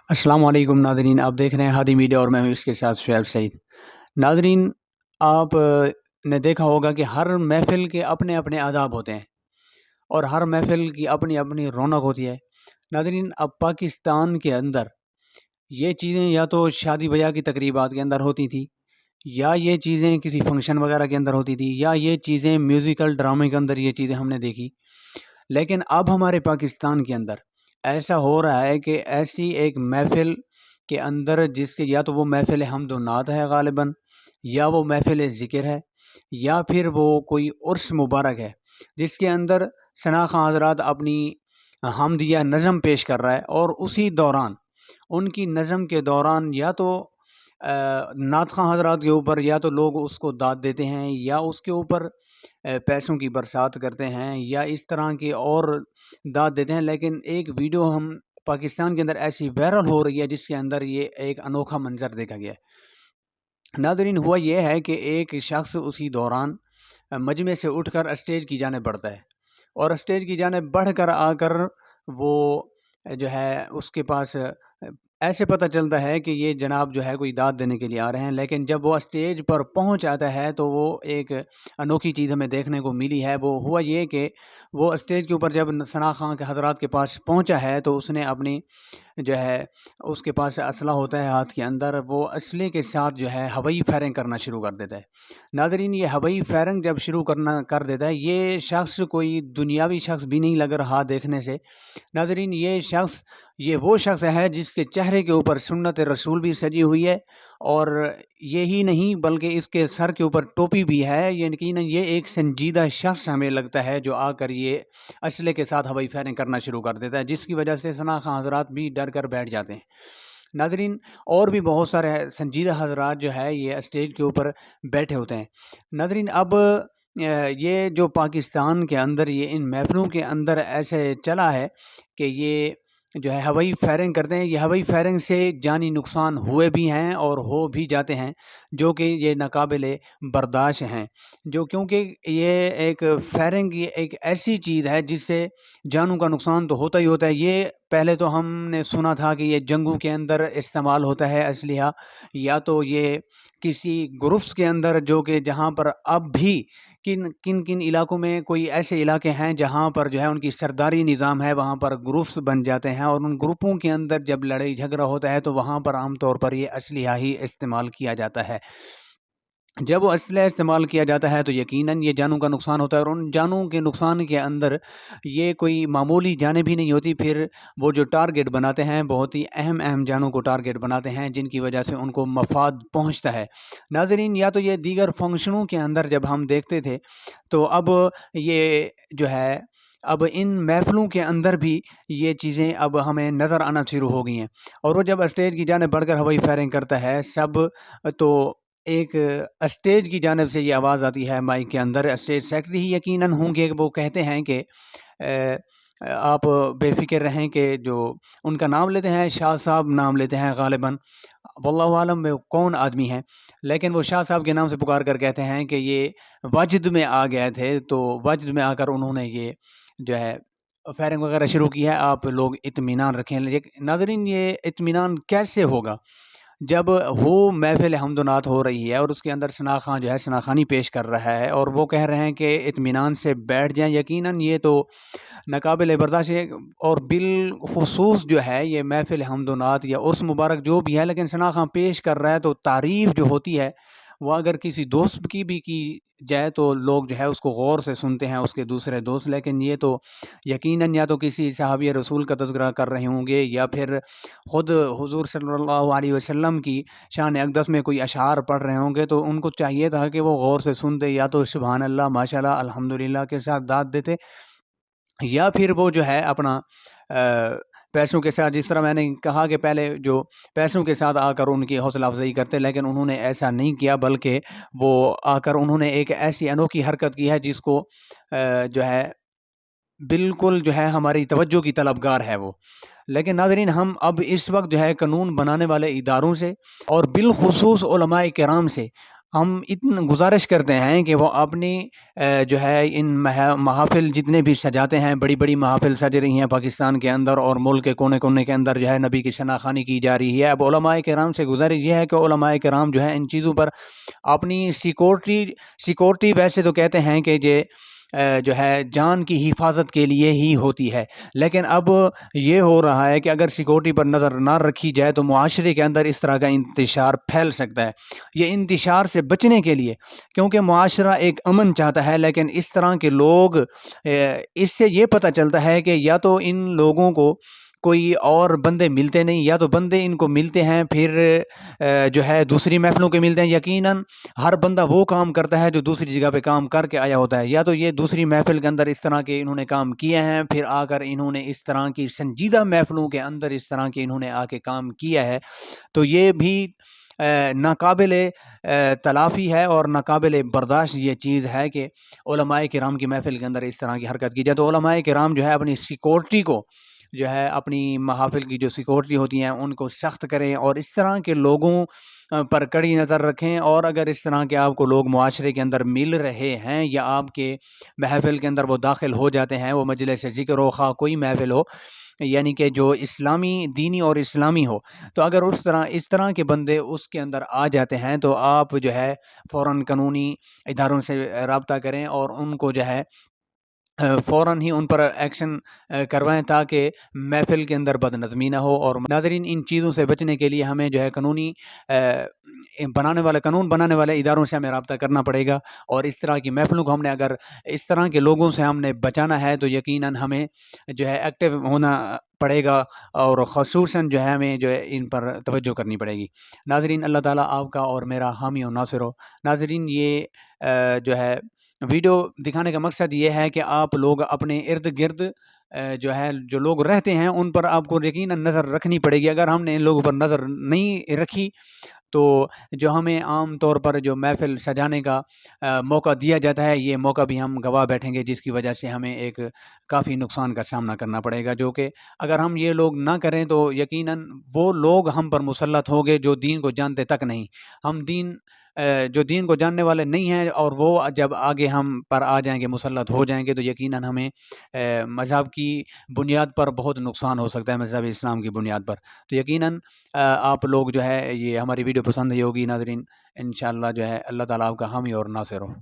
अस्सलाम वालेकुम नादरीन, आप देख रहे हैं हादी मीडिया और मैं हूं इसके साथ शुएब सईद। नादरीन, आप ने देखा होगा कि हर महफ़िल के अपने अपने आदाब होते हैं और हर महफ़िल की अपनी अपनी रौनक होती है। नादरीन, अब पाकिस्तान के अंदर ये चीज़ें या तो शादी ब्याह की तकरीबात के अंदर होती थी, या ये चीज़ें किसी फंक्शन वगैरह के अंदर होती थी, या ये चीज़ें म्यूज़िकल ड्रामे के अंदर ये चीज़ें हमने देखी। लेकिन अब हमारे पाकिस्तान के अंदर ऐसा हो रहा है कि ऐसी एक महफ़िल के अंदर, जिसके या तो वो महफ़िल हम्द व नात है ग़ालिबन, या वो महफ़िल ज़िक्र है, या फिर वो कोई उर्स मुबारक है, जिसके अंदर सना खां हज़रात अपनी हम्द या नज़म पेश कर रहा है, और उसी दौरान उनकी नज़म के दौरान या तो नात खां हज़रात के ऊपर या तो लोग उसको दाद देते हैं, या उसके ऊपर पैसों की बरसात करते हैं, या इस तरह की और दाद देते हैं। लेकिन एक वीडियो हम पाकिस्तान के अंदर ऐसी वायरल हो रही है जिसके अंदर ये एक अनोखा मंजर देखा गया है। नादरीन, हुआ ये है कि एक शख्स उसी दौरान मजमे से उठकर स्टेज की जाने बढ़ता है, और स्टेज की जाने बढ़कर आकर वो जो है उसके पास ऐसे पता चलता है कि ये जनाब जो है कोई दाद देने के लिए आ रहे हैं। लेकिन जब वो स्टेज पर पहुंच आता है तो वो एक अनोखी चीज़ हमें देखने को मिली है। वो हुआ ये कि वो स्टेज के ऊपर जब सना खां के हज़रात के पास पहुंचा है तो उसने अपनी जो है उसके पास असला होता है हाथ के अंदर, वो असले के साथ जो है हवाई फायरिंग करना शुरू कर देता है। नाज़रीन, ये हवाई फायरिंग जब शुरू करना कर देता है, ये शख्स कोई दुनियावी शख्स भी नहीं लग रहा देखने से। नाज़रीन, ये वो शख्स है जिसके चेहरे के ऊपर सुन्नत रसूल भी सजी हुई है, और यही नहीं बल्कि इसके सर के ऊपर टोपी भी है। ये यकीनन ये एक संजीदा शख्स हमें लगता है जो आकर ये असले के साथ हवाई फायरिंग करना शुरू कर देता है, जिसकी वजह से सना खां हज़रात भी डर कर बैठ जाते हैं। नाज़रीन, और भी बहुत सारे संजीदा हज़रात जो है ये स्टेज के ऊपर बैठे होते हैं। नाज़रीन, अब ये जो पाकिस्तान के अंदर ये इन महफ़िलों के अंदर ऐसे चला है कि ये जो है हवाई फायरिंग करते हैं। ये हवाई फायरिंग से जानी नुकसान हुए भी हैं और हो भी जाते हैं, जो कि ये नाकाबिले बर्दाश्त हैं। जो क्योंकि ये एक फायरिंग ये एक ऐसी चीज़ है जिससे जानों का नुकसान तो होता ही होता है। ये पहले तो हमने सुना था कि ये जंगों के अंदर इस्तेमाल होता है असलहा, या तो ये किसी ग्रुप्स के अंदर, जो कि जहाँ पर अब भी किन इलाकों में कोई ऐसे इलाके हैं जहाँ पर जो है उनकी सरदारी निज़ाम है, वहाँ पर ग्रुप्स बन जाते हैं, और उन ग्रुपों के अंदर जब लड़ाई झगड़ा होता है तो वहाँ पर आम तौर पर ये असलहा ही इस्तेमाल किया जाता है। जब वो असलहा इस्तेमाल किया जाता है तो यकीनन ये जानों का नुकसान होता है, और उन जानों के नुकसान के अंदर ये कोई मामूली जानें भी नहीं होती। फिर वो जो टारगेट बनाते हैं, बहुत ही अहम जानों को टारगेट बनाते हैं, जिनकी वजह से उनको मफाद पहुंचता है। नाज़रीन, या तो ये दीगर फंक्शनों के अंदर जब हम देखते थे, तो अब ये जो है अब इन महफ़िलों के अंदर भी ये चीज़ें अब हमें नज़र आना शुरू हो गई हैं। और वो जब स्टेज की जानिब बढ़कर हवाई फायरिंग करता है सब, तो एक स्टेज की जानिब से ये आवाज़ आती है माइक के अंदर। स्टेज सेक्रेटरी ही यकीनन होंगे, वो कहते हैं कि आप बेफ़िक्र रहें, कि जो उनका नाम लेते हैं, शाह साहब नाम लेते हैं ग़ालिबन, वल्लाहु आलम वो कौन आदमी हैं, लेकिन वो शाह साहब के नाम से पुकार कर कहते हैं कि ये वजद में आ गए थे, तो वजद में आकर उन्होंने ये जो है फायरिंग वगैरह शुरू की है। आप लोग इत्मीनान रखें। लेकिन नाज़रीन, ये इत्मीनान कैसे होगा जब वो महफ़िल हम्द-ओ-नात हो रही है और उसके अंदर सना खां जो है सनाखानी पेश कर रहा है, और वो कह रहे हैं कि इत्मीनान से बैठ जाएँ। यकीनन ये तो नाकाबिल बर्दाश्त है, और बिलख़ुसूस जो है ये महफ़िल हम्द-ओ-नात या उर्स मुबारक जो भी है, लेकिन सना खां पेश कर रहा है, तो तारीफ़ जो होती है वो अगर किसी दोस्त की भी की जाए तो लोग जो है उसको गौर से सुनते हैं, उसके दूसरे दोस्त। लेकिन ये तो यकीनन या तो किसी सहाबी रसूल का तज़किरा कर रहे होंगे, या फिर ख़ुद हुज़ूर सल्लल्लाहु अलैहि वसल्लम की शान अक़दस में कोई अशआर पढ़ रहे होंगे, तो उनको चाहिए था कि वो गौर से सुनते, या तो सुभान अल्लाह, माशाअल्लाह, अल्हम्दुलिल्लाह के साथ दाद देते, या फिर वो जो है अपना पैसों के साथ, जिस तरह मैंने कहा कि पहले जो पैसों के साथ आकर उनकी हौसला अफ़ज़ाई करते, लेकिन उन्होंने ऐसा नहीं किया, बल्कि वो आकर उन्होंने एक ऐसी अनोखी हरकत की है जिसको जो है बिल्कुल जो है हमारी तवज्जो की तलबगार है वो। लेकिन नाज़रीन, हम अब इस वक़्त जो है कानून बनाने वाले इदारों से, और बिलख़ुसूस उलमाए किराम से ہم گزارش کرتے ہیں کہ وہ اپنی جو ہے ان محافل جتنے بھی سجاتے ہیں، بڑی بڑی محافل سج رہی ہیں پاکستان کے اندر اور ملک کے کونے کونے کے اندر جو ہے نبی کی شناخوانی کی جا ری ہے۔ اب علماء کرام سے گزارش یہ ہے کہ علماء کرام جو ہے ان چیزوں پر اپنی سیکورٹی ویسے تو کہتے ہیں کہ جو ہے جان کی حفاظت کے لیے ہی ہوتی ہے، لیکن اب یہ ہو رہا ہے کہ اگر سیکورٹی پر نظر نہ رکھی جائے تو معاشرے کے اندر اس طرح کا انتشار پھیل سکتا ہے۔ یہ انتشار سے بچنے کے لیے، کیونکہ معاشرہ ایک امن چاہتا ہے، لیکن اس طرح کے لوگ اس سے یہ پتہ چلتا ہے کہ یا تو ان لوگوں کو کوئی اور بندے ملتے نہیں، یا تو بندے ان کو ملتے ہیں پھر جو ہے دوسری محفلوں کے ملتے ہیں۔ یقیناً ہر بندہ وہ کام کرتا ہے جو دوسری جگہ پہ کام کر کے آیا ہوتا ہے، یا تو یہ دوسری محفل کے اندر اس طرح کے انہوں نے کام کیے ہیں، پھر آ کر انہوں نے اس طرح کی سنجیدہ محفلوں کے اندر اس طرح کے انہوں نے آ کے کام کیا ہے، تو یہ بھی ناقابل تلافی ہے اور ناقابل برداشت یہ چیز ہے کہ علماء کرام کی محفل کے اندر اس طرح کی حرکت کی جائے۔ تو علماء کرام جو ہے اپنی سیکورٹی کو جو ہے اپنی محافل کی جو سیکورٹی ہوتی ہیں ان کو سخت کریں اور اس طرح کے لوگوں پر کڑی نظر رکھیں، اور اگر اس طرح کے آپ کو لوگ معاشرے کے اندر مل رہے ہیں یا آپ کے محفل کے اندر وہ داخل ہو جاتے ہیں، وہ مجلس ذکر ہو، خواہ کوئی محفل ہو، یعنی کہ جو اسلامی دینی اور اسلامی ہو، تو اگر اس طرح کے بندے اس کے اندر آ جاتے ہیں تو آپ جو ہے فوراً قانونی اداروں سے رابطہ کریں اور ان کو جو ہے فوراً ہی ان پر ایکشن کروائیں تاکہ محفل کے اندر بد نظمی نہ ہو۔ اور ناظرین ان چیزوں سے بچنے کے لیے ہمیں جو ہے قانون بنانے والے اداروں سے ہمیں رابطہ کرنا پڑے گا، اور اس طرح کی محفلوں کو ہم نے اگر اس طرح کے لوگوں سے ہم نے بچانا ہے تو یقیناً ہمیں جو ہے ایکٹیو ہونا پڑے گا، اور خصوصاً جو ہے ہمیں جو ہے ان پر توجہ کرنی پڑے گی۔ ناظرین اللہ تعالیٰ آپ کا اور میرا حامی و ناصر ہو۔ ناظرین یہ جو ہے ویڈیو دکھانے کا مقصد یہ ہے کہ آپ لوگ اپنے ارد گرد جو ہے جو لوگ رہتے ہیں ان پر آپ کو یقیناً نظر رکھنی پڑے گی۔ اگر ہم نے ان لوگوں پر نظر نہیں رکھی تو جو ہمیں عام طور پر جو محفل سجانے کا موقع دیا جاتا ہے، یہ موقع بھی ہم گوا بیٹھیں گے، جس کی وجہ سے ہمیں ایک کافی نقصان کا سامنا کرنا پڑے گا، جو کہ اگر ہم یہ لوگ نہ کریں تو یقیناً وہ لوگ ہم پر مسلط ہوں گے جو دین کو جانتے تک نہیں۔ ہم جو دین کو جاننے والے نہیں ہیں، اور وہ جب آگے ہم پر آ جائیں گے، مسلط ہو جائیں گے، تو یقیناً ہمیں مذہب کی بنیاد پر بہت نقصان ہو سکتا ہے، مذہب اسلام کی بنیاد پر۔ تو یقیناً آپ لوگ جو ہے یہ ہماری ویڈیو پسند ہی ہوگی ناظرین، انشاءاللہ جو ہے اللہ تعالیٰ آپ کا حامی اور ناصر ہو۔